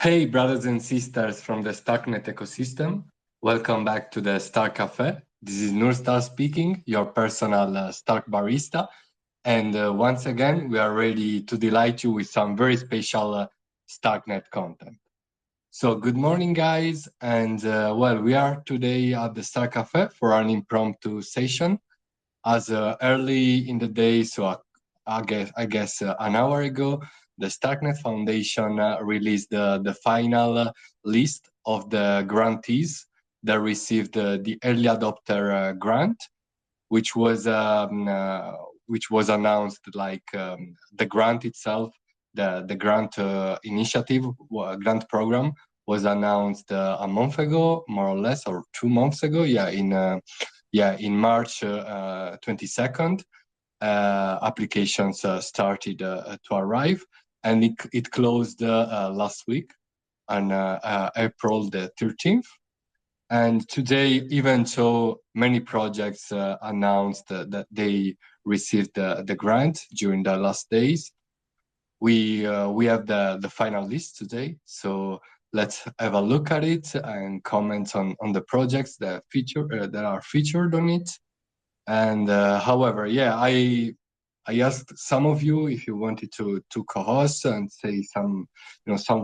Hey, brothers and sisters from the Starknet ecosystem. Welcome back to the Stark Cafe. This is Nurstar speaking, your personal Stark barista. And once again, we are ready to delight you with some very special Starknet content. So, good morning, guys. And we are today at the Stark Cafe for an impromptu session. As early in the day, so I guess an hour ago, the Starknet Foundation released the final list of the grantees that received the early adopter grant, which was announced like the grant itself, the grant initiative, grant program was announced a month ago, more or less, or 2 months ago. In March 22nd, applications started to arrive, and it closed last week on April the 13th. And today, even so, many projects announced that they received the grant during the last days. We have the final list today, so let's have a look at it and comment on the projects that are featured on it. And however, I asked some of you if you wanted to co-host and say some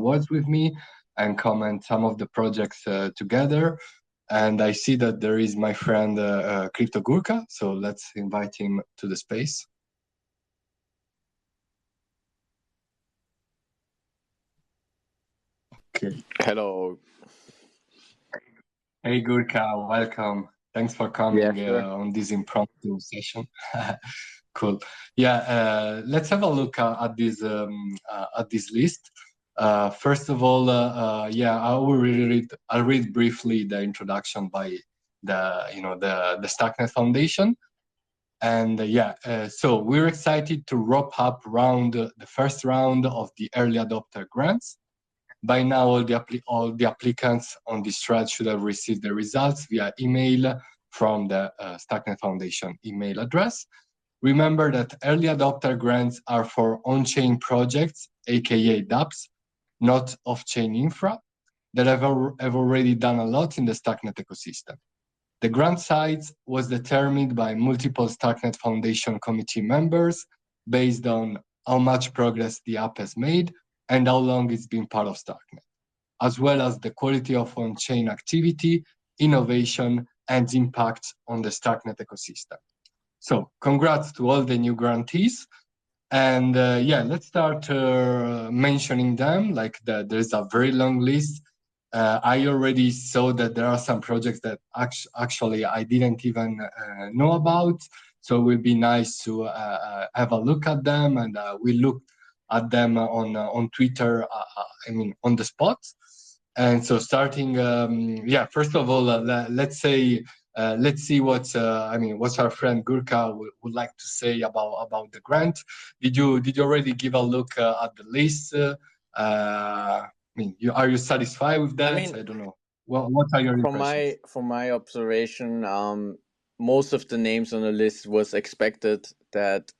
words with me and comment some of the projects together. And I see that there is my friend CryptoGurkha, so let's invite him to the space. Okay. Hello. Hey Gurkha, welcome. Thanks for coming Sure. on this impromptu session. Cool. Let's have a look at this list. First of all, I'll read briefly the introduction by the Starknet Foundation. And so we're excited to wrap up the first round of the early adopter grants. By now, all the applicants on this thread should have received the results via email from the Starknet Foundation email address. Remember that early adopter grants are for on-chain projects, aka dApps, not off-chain infra, that have already done a lot in the Starknet ecosystem. The grant size was determined by multiple Starknet Foundation committee members based on how much progress the app has made and how long it's been part of Starknet, as well as the quality of on-chain activity, innovation, and impact on the Starknet ecosystem. So congrats to all the new grantees. And let's start mentioning them. There's a very long list. I already saw that there are some projects that actually I didn't even know about. So it will be nice to have a look at them, and we looked at them on Twitter. On the spot. And so starting, first of all, let's see what's our friend Gurkha would like to say about the grant. Did you already give a look at the list? Are you satisfied with that? I don't know. What are your impressions? From my observation, most of the names on the list was expected that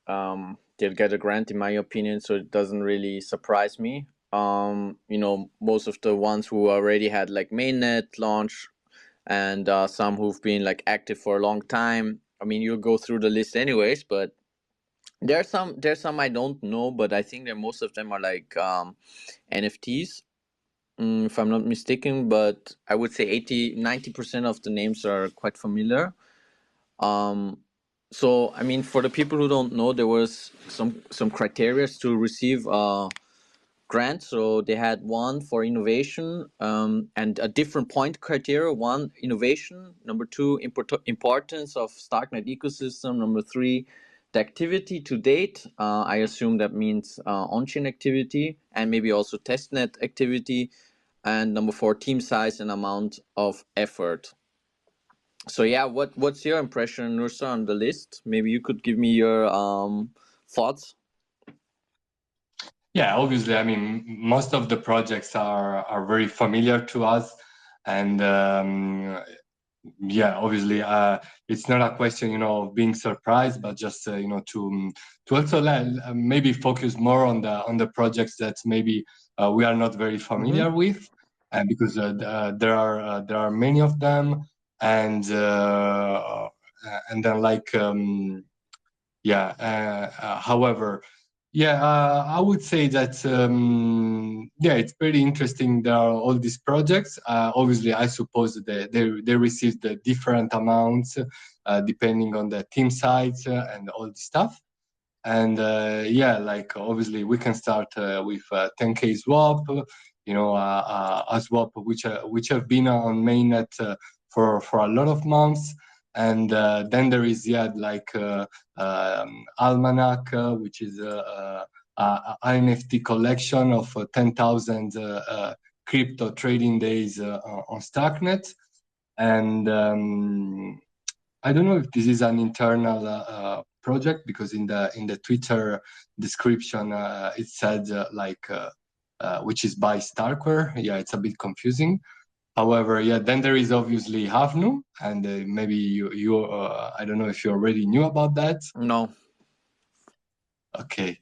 they'll get a grant, in my opinion. So it doesn't really surprise me. Most of the ones who already had like mainnet launch, and some who've been like active for a long time. I mean, you'll go through the list anyways, but there's some I don't know, but I think that most of them are like NFTs, if I'm not mistaken. But I would say 80-90% of the names are quite familiar. So I mean, for the people who don't know, there was some criteria to receive grant. So they had one for innovation, and a different point criteria. One, innovation. Number two, importance of Starknet ecosystem. Number three, the activity to date. I assume that means on-chain activity and maybe also testnet activity. And number four, team size and amount of effort. So yeah, what's your impression, Nursa, on the list? Maybe you could give me your thoughts. Yeah, obviously, I mean, most of the projects are very familiar to us, and yeah, obviously, it's not a question, of being surprised, but just to also maybe focus more on the projects that maybe we are not very familiar with, and because there are many of them, and then however, yeah, I would say that yeah, it's pretty interesting. There are all these projects. Obviously, I suppose they receive the different amounts depending on the team size and all this stuff. And yeah, like obviously we can start with 10k swap, a swap which have been on mainnet for a lot of months. And then there is Almanac, which is a NFT collection of 10,000 crypto trading days on Starknet. And I don't know if this is an internal project, because in the Twitter description it said which is by Starkware. Yeah, it's a bit confusing. However, yeah, then there is obviously Havnu, and maybe you I don't know if you already knew about that. No. Okay,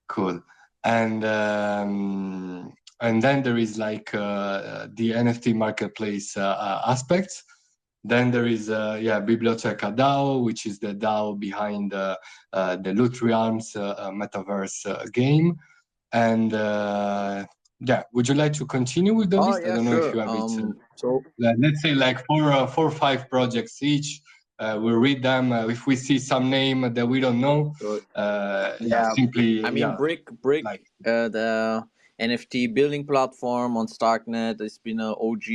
cool. And then there is the NFT marketplace aspects. Then there is Biblioteca DAO, which is the DAO behind the Loot Realms metaverse game. And yeah, would you like to continue with the Oh list? I yeah, don't know if sure. you have it. So Let's say like four or five projects each. We'll read them. If we see some name that we don't know, yeah, simply I mean Brick, like the NFT building platform on Starknet. It's been a OG,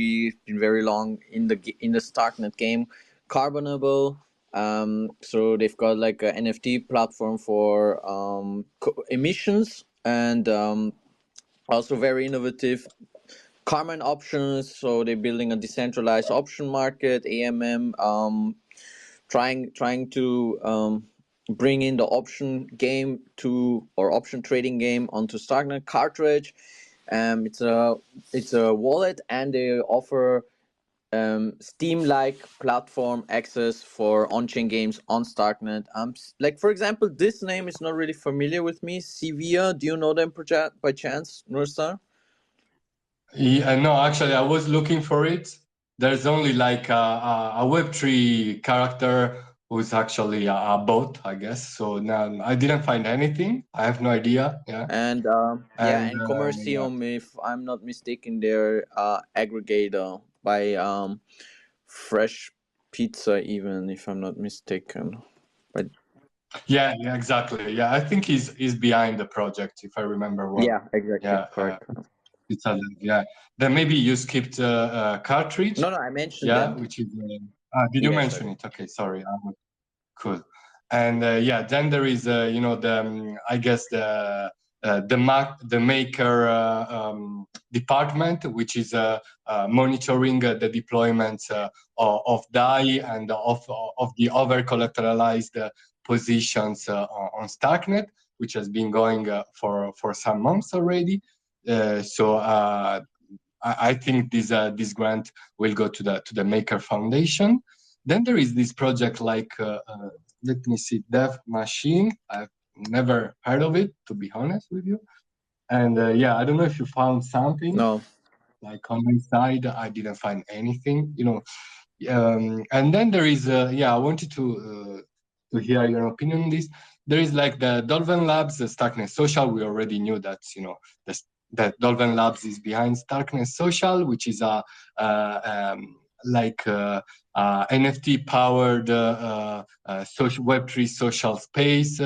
been very long in the Starknet game. Carbonable. So they've got like a NFT platform for emissions, and also very innovative. Carmine options. So they're building a decentralized option market. AMM. Trying to bring in the option game or option trading game onto Starknet cartridge. It's a wallet, and they offer Steam-like platform access for on-chain games on Starknet. Like for example, this name is not really familiar with me. Sevilla, do you know them by chance, Nurstar? Yeah, no, actually, I was looking for it. There's only like a Web3 character who's actually a bot, I guess. So now I didn't find anything. I have no idea. Yeah, And and and yeah, Commercium, if I'm not mistaken, they're aggregator by Fresh Pizza, even if I'm not mistaken. But yeah, exactly. Yeah, I think he's behind the project, if I remember well. yeah, exactly, Yeah, correct. it's yeah. Then maybe you skipped cartridge. No, I mentioned Yeah, them. which is. Did you Yes, I mention did. it? Okay, sorry. Cool. And yeah, then there is the I guess the maker department, which is monitoring the deployment of DAI and of the over collateralized positions on Starknet, which has been going for some months already. So I think this grant will go to the Maker Foundation. Then there is this project let me see, Dev Machine. I've never heard of it, to be honest with you. And yeah, I don't know if you found something. No. Like on my side, I didn't find anything. And then there is I wanted to hear your opinion on this. There is like the Dolphin Labs, the Starknet Social. We already knew that that Dolphin Labs is behind Starknet Social, which is a NFT powered social Web3 social space,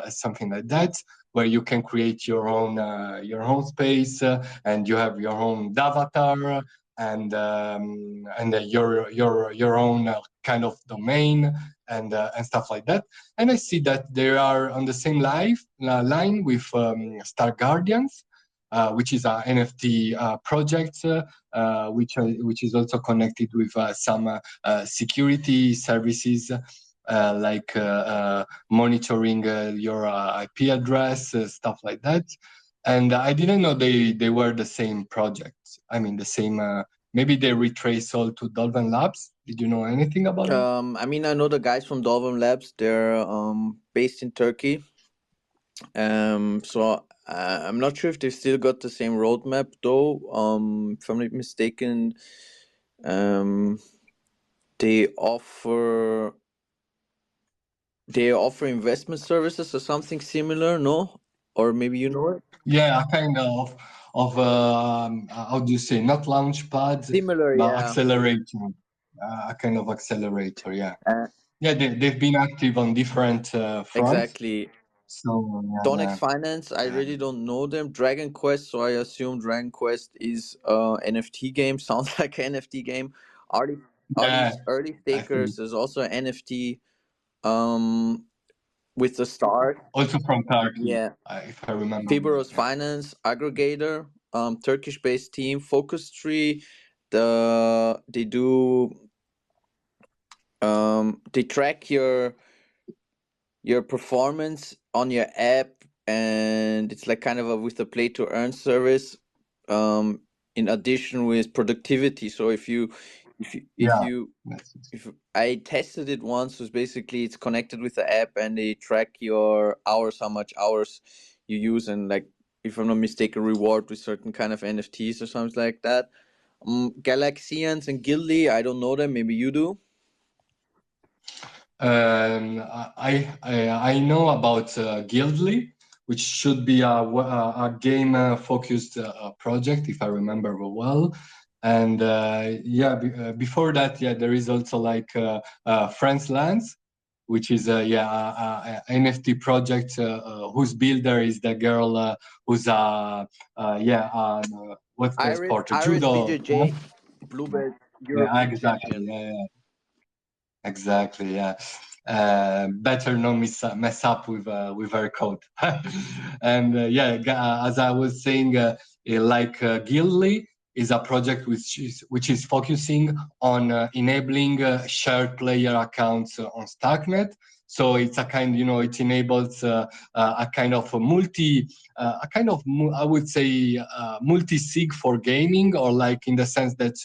something like that, where you can create your own space, and you have your own avatar, and your own kind of domain, and stuff like that. And I see that they are on the same line with Star Guardians, which is an NFT project, which is also connected with some security services, monitoring your IP address, stuff like that. And I didn't know they were the same project. I mean, the same maybe they retrace all to Dolphin Labs. Did you know anything about that? I mean, I know the guys from Dolphin Labs. They're based in Turkey. So I'm not sure if they've still got the same roadmap though. If I'm not mistaken, um, they offer they offer investment services or something similar. No, or maybe you know it. Yeah, a kind of how do you say, not launch pad, Similar, but yeah. accelerator, a kind of accelerator. Yeah, Uh, yeah, they've been active on different fronts. exactly. So Donex yeah, Finance, I yeah, really don't know them. Dragon Quest, so I assume Dragon Quest is NFT game. Sounds like an NFT game. Early, yeah, early I think Stakers is also an NFT. Um, with the star, also from Turkey, yeah. if I remember well. Fiberos Yeah, Finance, Aggregator, Turkish-based team. Focus Tree, they do they track your performance on your app, and it's like kind of a with a play to earn service, in addition with productivity. So if you if yeah, you that's it. if I tested it once, was basically it's connected with the app and they track your hours, how much hours you use, and like, if I'm not mistaken, reward with certain kind of NFTs or something like that. Galaxians and Guildly, I don't know them, maybe you do. I know about Guildly, which should be a game focused project, if I remember well. And yeah, before that, yeah, there is also like France Lands, which is a NFT project whose builder is the girl who's what's the sport, Iris judo. BJJ, Bluebird Yeah, European exactly. champion. Yeah, exactly. Yeah. Better not mess up with her code. And as I was saying, Guildly is a project which is focusing on enabling shared player accounts on Starknet. So it's a kind, it enables a kind of I would say, multi-sig for gaming, or like in the sense that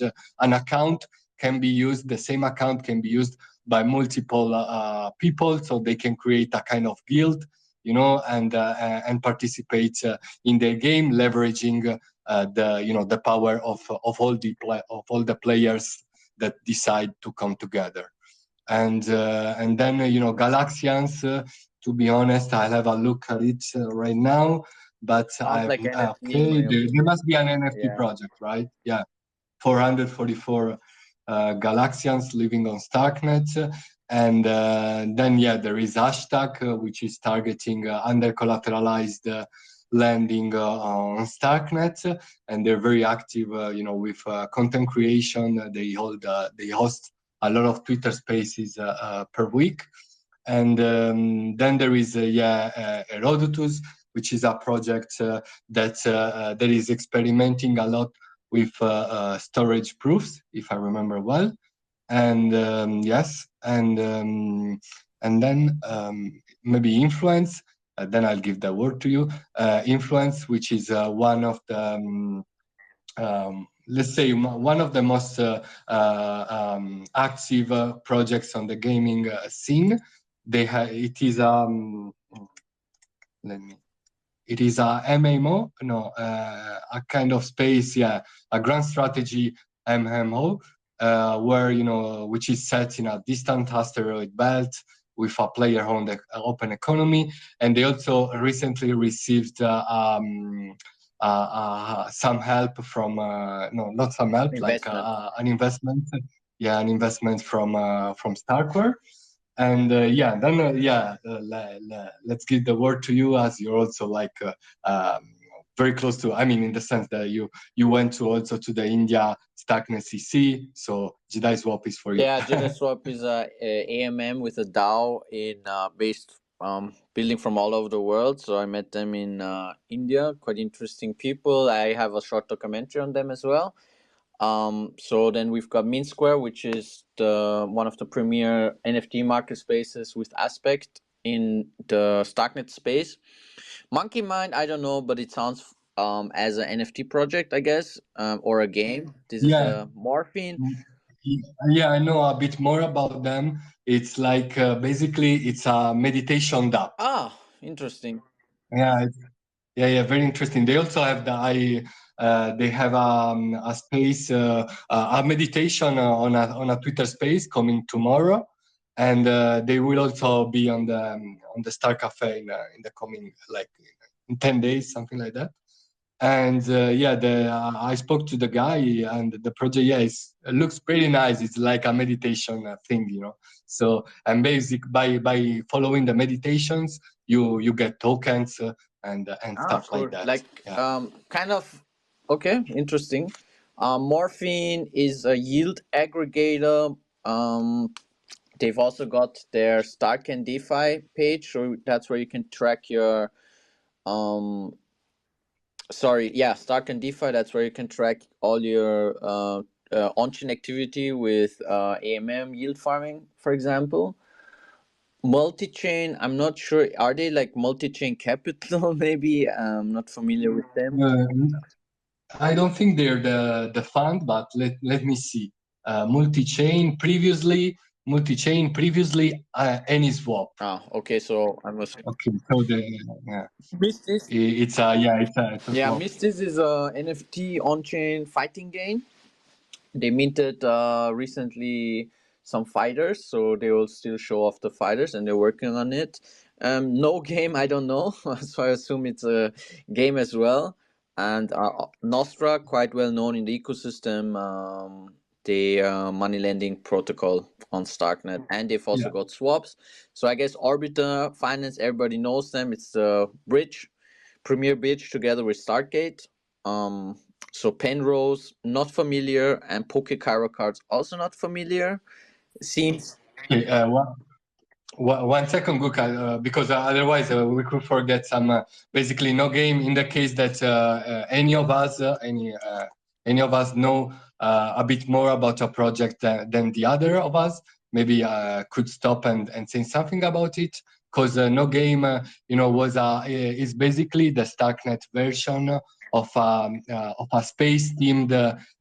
an account can be used, the same account can be used by multiple people, so they can create a kind of guild, and participate in the game, leveraging the power of all the players that decide to come together. And then Galaxians. To be honest, I'll have a look at it right now. But Sounds I've like NFT in okay, my there opinion. must be an NFT Yeah. project, right? Yeah, 444 Galaxians living on Starknet. And then, yeah, there is hashtag, which is targeting under collateralized lending on Starknet, and they're very active, with content creation. They host a lot of Twitter Spaces per week. And then there is Herodotus, which is a project that is experimenting a lot with storage proofs, if I remember well. And yes, and then maybe Influence. Then I'll give the word to you. Influence, which is one of the let's say one of the most active projects on the gaming scene. It is let me it is a MMO, no, a kind of space, yeah, a grand strategy MMO, where which is set in a distant asteroid belt with a player-owned open economy, and they also recently received some help from no, not some help, like Investment. an investment, yeah, an investment from Starkware. And then let's give the word to you, as you're also like very close to. I mean, in the sense that you went to also to the India Starknet CC, so Jedi Swap is for you. Yeah, JetaSwap is a AMM with a DAO in based building from all over the world. So I met them in India. Quite interesting people. I have a short documentary on them as well. So then we've got Mean Square, which is the one of the premier NFT market spaces with Aspect in the Starknet space. Monkey Mind, I don't know, but it sounds as an NFT project, I guess, or a game. This is Yeah, the Morphine. yeah, I know a bit more about them. It's like basically it's a meditation app. Ah, interesting. Yeah, yeah, very interesting. They also have they have a space, a meditation on a Twitter space coming tomorrow, and they will also be on the Star Cafe in the coming like in 10 days, something like that. And yeah, I spoke to the guy, and the project, yeah, it looks pretty nice. It's like a meditation thing, you know. So, and basic by following the meditations, you get tokens and Ah, stuff like cool. that. Like, Yeah. kind of. Okay, interesting. Morphine is a yield aggregator. They've also got their Starknet DeFi page, so that's where you can track your sorry, yeah, Starknet DeFi. That's where you can track all your on-chain activity with AMM yield farming, for example. Multi-chain, I'm not sure. Are they like multi-chain capital? Maybe I'm not familiar with them. Uh, I don't think they're the fund, but let me see. Multi-chain previously, AnySwap. Ah, okay. So I must Okay, so yeah, miss this. it's a Yeah, swap. miss this is a NFT on-chain fighting game. They minted recently some fighters, so they will still show off the fighters, and they're working on it. No game, I don't know, so I assume it's a game as well. And Nostra, quite well known in the ecosystem, the money lending protocol on Starknet, and they've also Yeah. got swaps. So I guess Orbiter Finance, everybody knows them. It's the bridge, premier bridge together with Stargate. So Penrose, not familiar, and Poke Cairo cards, also not familiar. Seems. Okay, one second, Guka, because otherwise we could forget some. Basically, no game. In the case that any of us know a bit more about a project than the other of us, maybe could stop and say something about it. Because no game, was is basically the Starknet version of a space themed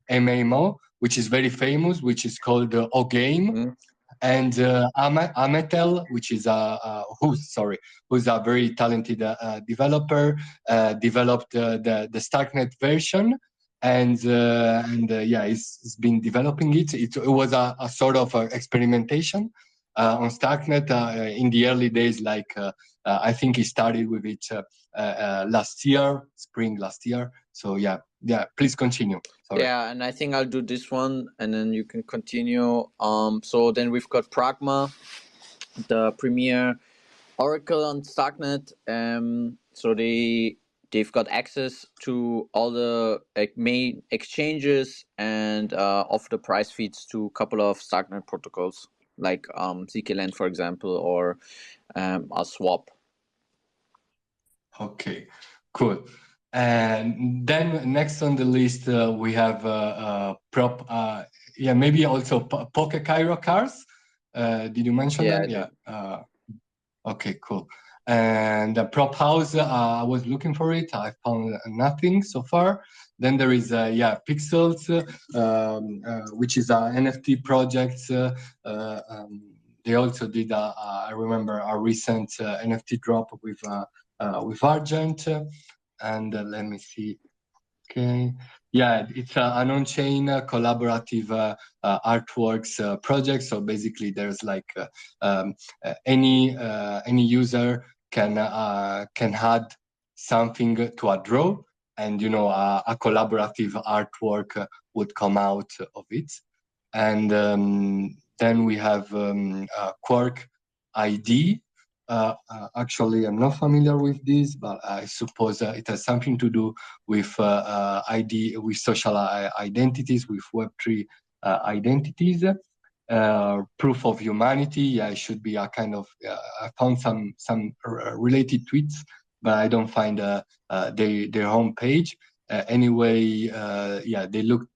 MMO, which is very famous, which is called O Game. Mm. And Ametel, which is who's a very talented developer, developed the Starknet version, and yeah, he's been developing it. It was a sort of experimentation on Starknet in the early days. Like I think he started with it spring last year. So yeah, Please continue. Sorry. Yeah, and I think I'll do this one, and then you can continue. So then we've got Pragma, the premier Oracle on Starknet. So they've got access to all the main exchanges and offer the price feeds to a couple of Starknet protocols, like zkLand, for example, or a swap. Okay, cool. And then next on the list, we have maybe also Poke Cairo cars. Did you mention Yeah, them? I did. Yeah. Okay, cool. And the prop house, I was looking for it. I found nothing so far. Then there is, Pixels, which is a NFT project. They also did, I remember, a recent NFT drop with Argent. And let me see. Okay. Yeah, it's an on-chain collaborative artworks project. So basically, there's like any user can add something to a draw, and a collaborative artwork would come out of it. And then we have Quark ID. Actually, I'm not familiar with this, but I suppose it has something to do with with social identities, with Web3 identities. Proof of humanity. Yeah, it should be a kind of. I found some related tweets, but I don't find their homepage. Anyway, yeah, they look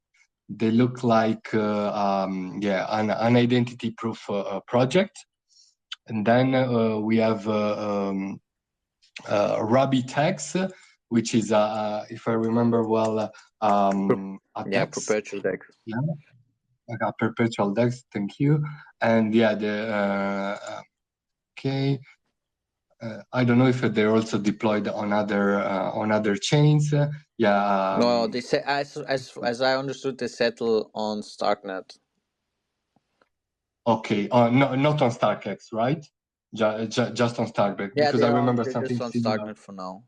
like an identity proof project. And then we have Rabbit tags, which is if I remember well, a Yeah, DEX. perpetual DEX. Yeah, like a perpetual DEX. Thank you. And yeah, okay. I don't know if they're also deployed on other chains. Yeah. No, they say as I understood, they settle on Starknet. Okay. No, not on StarkX, right? Just on Starknet, Yeah, because I remember they're something just on similar. Starknet for now.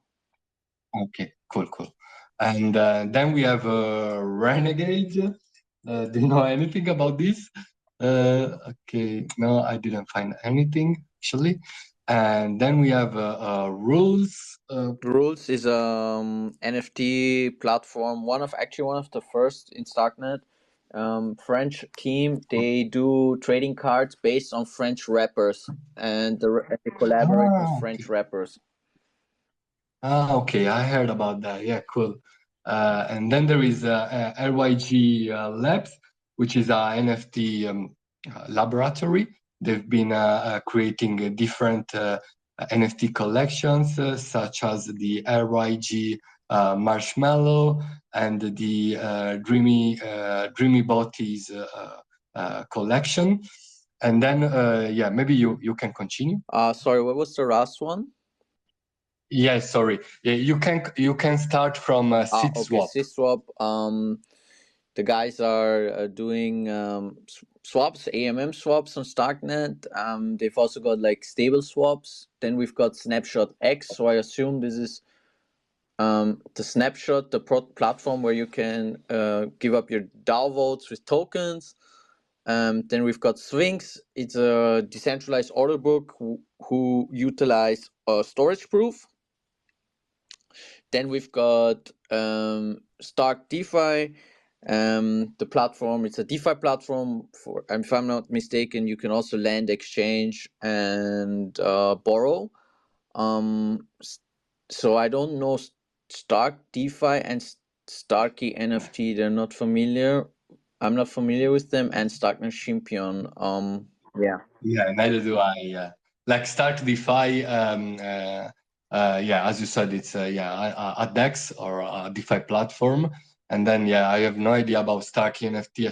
Okay, cool. And then we have Renegade. Do you know anything about this? Okay, no, I didn't find anything actually. And then we have Rules. Rules is NFT platform. One of the first in Starknet. French team. They do trading cards based on French rappers, and they collaborate with French Okay. rappers. Okay, I heard about that. Yeah, cool. And then there is LYG Labs, which is a NFT laboratory. They've been creating different NFT collections, such as the LYG Marshmallow and the Dreamy Botties collection. And then, yeah, maybe you can continue. Sorry, what was the last one? Yes, sorry. Yeah, you can start from Seed Okay, Swap. SysSwap. The guys are doing swaps, AMM swaps on Starknet. They've also got like stable swaps. Then we've got Snapshot X. So I assume this is the Snapshot, the platform where you can give up your DAO votes with tokens. Then we've got Sphinx. It's a decentralized order book who utilize storage proof. Then we've got Stark DeFi. The platform, it's a DeFi platform for, if I'm not mistaken, you can also lend, exchange, and borrow. So I don't know Stark DeFi and Starkey NFT. They're not familiar. I'm not familiar with them, and Starknet Champion. Yeah. Yeah, neither do I. Like Start DeFi, yeah, as you said, it's a DEX or a DeFi platform. And then yeah, I have no idea about Stark NFT,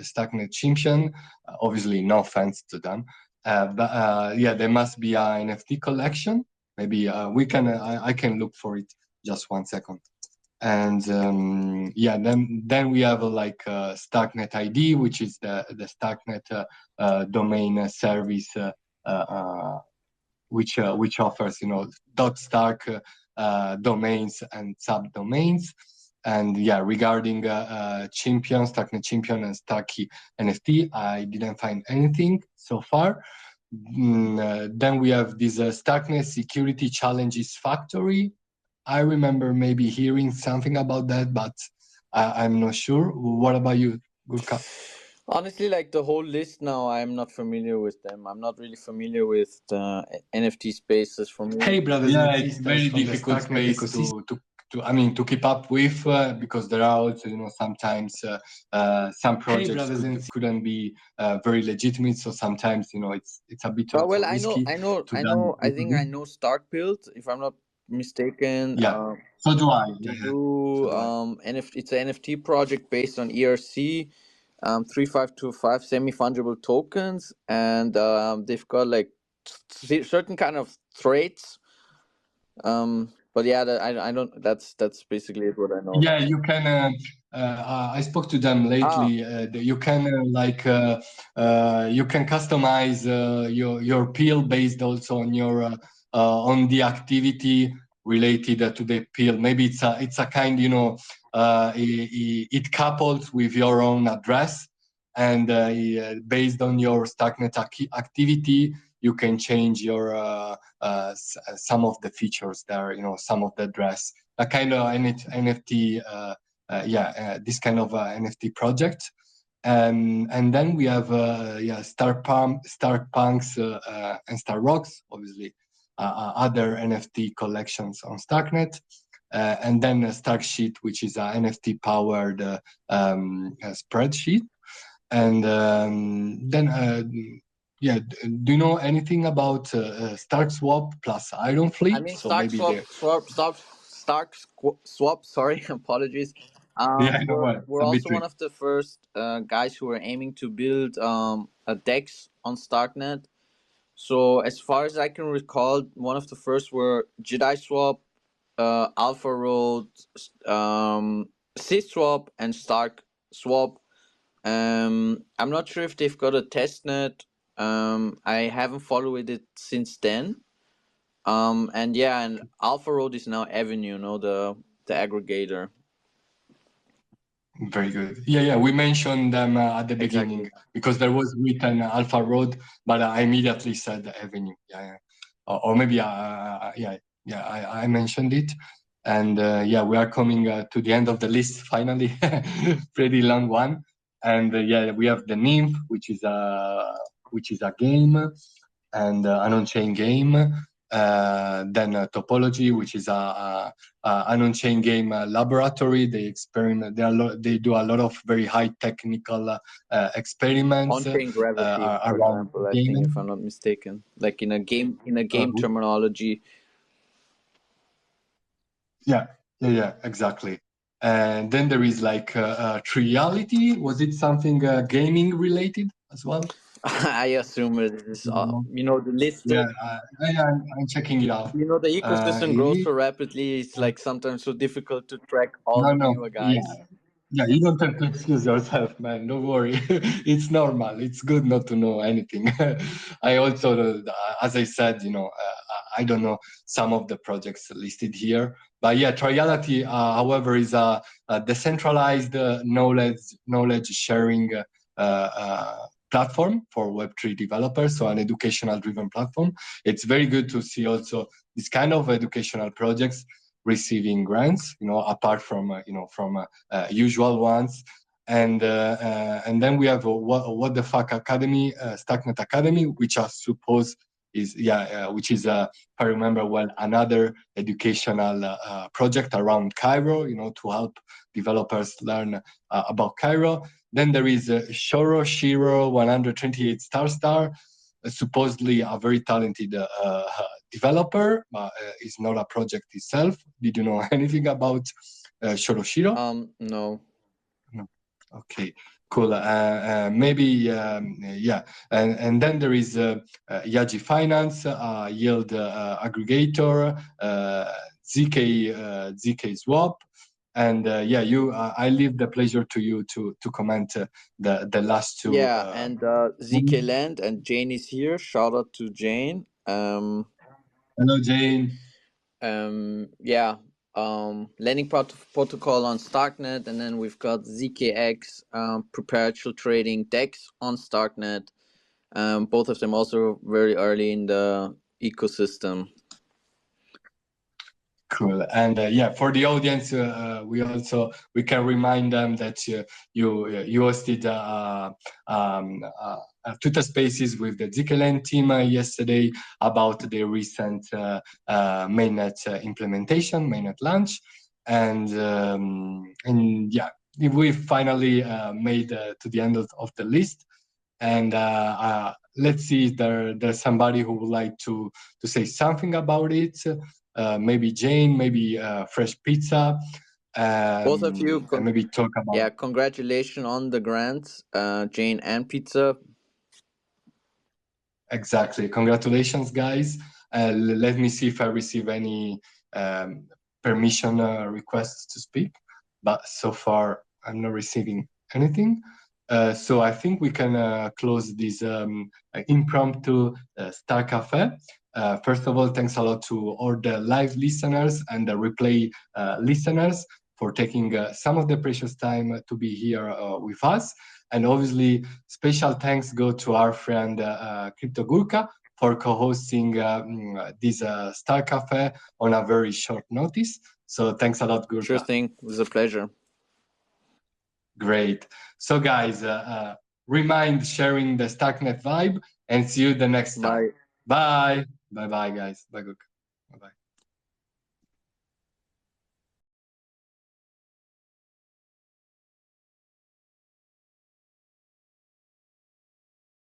Starknet Champion. Obviously, no offense to them, but yeah, there must be an NFT collection. Maybe we can. I can look for it. Just 1 second. And yeah, then we have like Starknet ID, which is the Starknet domain service, which offers .stark domains and subdomains. And yeah, regarding Starknet Champion and Starkey NFT, I didn't find anything so far. Then we have this Starknet Security Challenges Factory. I remember maybe hearing something about that, but I'm not sure. What about you, Gurkha? Honestly, like the whole list now, I'm not familiar with them. I'm not really familiar with the NFT spaces for me. Hey, brothers and sisters, it's very difficult space to keep up with because there are also sometimes some projects couldn't be very legitimate. So sometimes it's a bit also Well, risky to dive I into think this. I know Stark Build, if I'm not mistaken. Yeah, so do I. They Yeah, do so do I. NFT. It's an NFT project based on ERC 3525 semi-fungible tokens, and they've got like certain kind of traits. But yeah, I don't. That's basically what I know. Yeah, you can. I spoke to them lately. You can you can customize your peel based also on the activity related to the peel. Maybe it's a kind it couples with your own address, and based on your Starknet activity, you can change your some of the features there. Some of the address. A kind of NFT, this kind of NFT project. And then we have Starpunks and Star Rocks, obviously, other NFT collections on Starknet. And then Starksheet, which is an NFT powered spreadsheet. And then yeah, do you know anything about Stark Swap plus Iron Fleet? I mean, So maybe there. Swap. Sorry, apologies. Yeah, I know what. We're A bit also one tricky. of the first guys who were aiming to build a DEX on Starknet. So as far as I can recall, one of the first were Jedi Swap, Alpha Road, Swap, and Stark Swap. I'm not sure if they've got a testnet. I haven't followed it since then. And yeah, and Alpha Road is now Avenue, the aggregator. Very good. Yeah. We mentioned them at the beginning Exactly. because there was written Alpha Road, but I immediately said Avenue. Yeah. Or maybe I mentioned it. And we are coming to the end of the list finally. Pretty long one. And we have the Nymph, which is a game, and an on-chain game. Then Topology, which is an on-chain game laboratory. They experiment. They do a lot of very high technical experiments On-chain gravity, for around example, I think, gaming. if I'm not mistaken, like in a game terminology. Yeah, exactly. And then there is like Triality. Was it something gaming related as well? I assume it is. No. The list. Yeah, I'm checking it out. The ecosystem grows It, so rapidly. It's like sometimes so difficult to track all the no, newer yeah, guys. you don't have to excuse yourself, man. Don't worry. It's normal. It's good not to know anything. I also, as I said, I don't know some of the projects listed here. But yeah, Triality, however, is a decentralized knowledge sharing platform for Web3 developers, so an educational driven platform. It's very good to see also this kind of educational projects receiving grants, apart from usual ones. And then we have what the fuck Academy, Starknet Academy, which I suppose is which is if I remember well, another educational project around Cairo, to help developers learn about Cairo. Then there is Shiro 128 Star, supposedly a very talented developer, but it's not a project itself. Did you know anything about Shiro? No. No. Okay, cool. Maybe, and then there is Yaji Finance, Yield Aggregator, ZK Swap, and I leave the pleasure to you to comment the last two. Yeah, and ZK Land and Jane is here. Shout out to Jane. Hello, Jane. Yeah. Lending protocol on Starknet, and then we've got ZKX, perpetual trading DEX on Starknet. Both of them also very early in the ecosystem. Cool. And for the audience, we can remind them that you hosted Twitter Spaces with the Zikelen team yesterday about the recent mainnet implementation, mainnet launch, and we finally made to the end of the list. And let's see if there's somebody who would like to say something about it. Maybe Jane, maybe Fresh Pizza. Both of you, and maybe talk about. Yeah, congratulations on the grants, Jane and Pizza. Exactly. Congratulations, guys. Let me see if I receive any permission requests to speak. But so far, I'm not receiving anything. So I think we can close this impromptu Star Cafe. First of all, thanks a lot to all the live listeners and the replay listeners for taking some of the precious time to be here with us. And obviously, special thanks go to our friend CryptoGurkha for co-hosting this Star Cafe on a very short notice. So thanks a lot, Gurkha. Sure thing. It was a pleasure. Great. So guys, remind sharing the Starknet vibe and see you the next time. Bye. Bye, guys. Bye, Gurkha. Bye-bye.